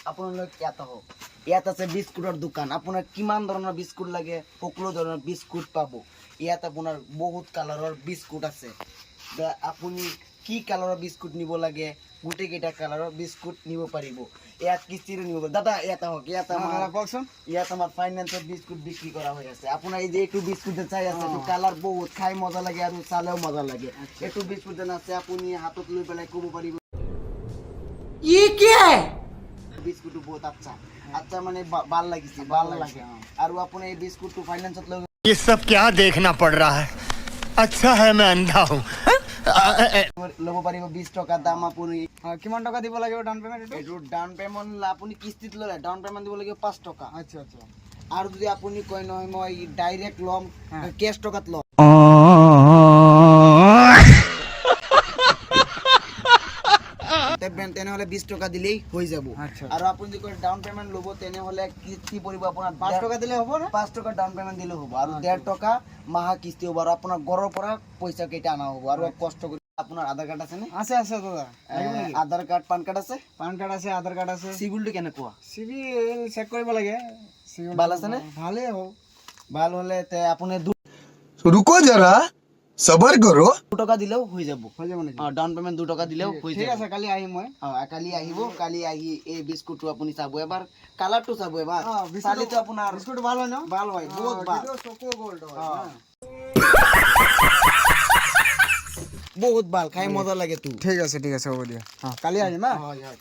আপোনালোক ইয়াত আহক। ইয়াত আছে বিস্কুটৰ দোকান। আপোনাৰ কিমান ধৰণৰ বিস্কুট লাগে সকলো ধৰণৰ বিস্কুট পাব। ইয়াত আপোনাৰ বহুত কালাৰৰ বিস্কুট আছে। আপুনি কি কালাৰৰ বিস্কুট নিব লাগে গোটেইকেইটা কালাৰৰ বিস্কুট নিব পাৰিব। ইয়াত কিস্তিৰে নিব পাৰিব। দাদা ইয়াত আহক। ইয়াত আমাৰ ফাইনেন্সৰ বিস্কুট বিক্ৰী কৰা হৈ আছে। আপোনাৰ এই যে এইটো বিস্কুট চাই আছে এইটো কালাৰ বহুত খাই মজা লাগে আৰু চালেও মজা লাগে। এইটো বিস্কুট যেন আছে আপুনি হাতত লৈ পেলাই ক'ব পাৰিব ই কি বিস্কুটটো বহুত আচ্ছা মানে ভাল লাগিছে ভাল লাগে। আৰু আপুনি এই বিস্কুটটো ফাইনেন্সত লৈ ये सब क्या देखना पड़ रहा है अच्छा है मैं अंधा हूँ ল'ব পাৰিব। 20 টকা দাম। আপুনি কিমান টকা দিব লাগিব ডাউন পেমেন্ট? এইটো ডাউন পেমেন্ট আপুনি কিস্তিত ল'লে ডাউন পেমেন্ট দিব লাগিব 5 টকা। আচ্ছা আচ্ছা। আৰু যদি আপুনি কয় নহয় মই ডাইৰেক্ট ল'ম কেছ টকাত ল'ম তেনেহ'লে 20 টকা দিলেই হৈ যাব। আৰু আপুনি যদি কয় ডাউন পেমেন্ট ল'ব তেনেহ'লে কিস্তি পৰিব আপোনাৰ 5 টকা দিলে হ'ব না? 5 টকা ডাউন পেমেন্ট দিলে হ'ব আৰু 1.5 টকা মাহা কিস্তি হ'ব। আৰু আপোনাৰ ঘৰৰ পৰা পইচা কেইটা আনা হ'ব। আৰু কষ্ট কৰি আপোনাৰ আধাৰ কাৰ্ড আছে নে? আছে আছে দাদা। আধাৰ কাৰ্ড পান কাৰ্ড আছে? পান কাৰ্ড আছে, আধাৰ কাৰ্ড আছে। চিভিলটো কেনেকুৱা? চিভিল চেক কৰিব লাগে। ভাল আছে নে? ভালেই হ'ব। ভাল হ'লে তে আপুনি रुको जरा सबर करो 2 টকা দিলেও হৈ যাব। হৈ যাব নেকি? ডাউন পেমেন্ট 2 টকা দিলেও হৈ ঠিক যাব। আছে, কালি আহিম মই। কালি আহিব। কালি আহি এই বিস্কুটটো আপুনি চাব এবাৰ, কালাৰটো চাব এবাৰ। বিস্কুটটো- চালিতো আপোনাৰ বিস্কুট ভাল হয় ন? ভাল হয়, বহুত ভাল, চকু গোল্ড হয়। বহুত ভাল, খাই মজা লাগে তো। ঠিক আছে হ'ব দিয়া। কালি আহিম হা। হয় হয়।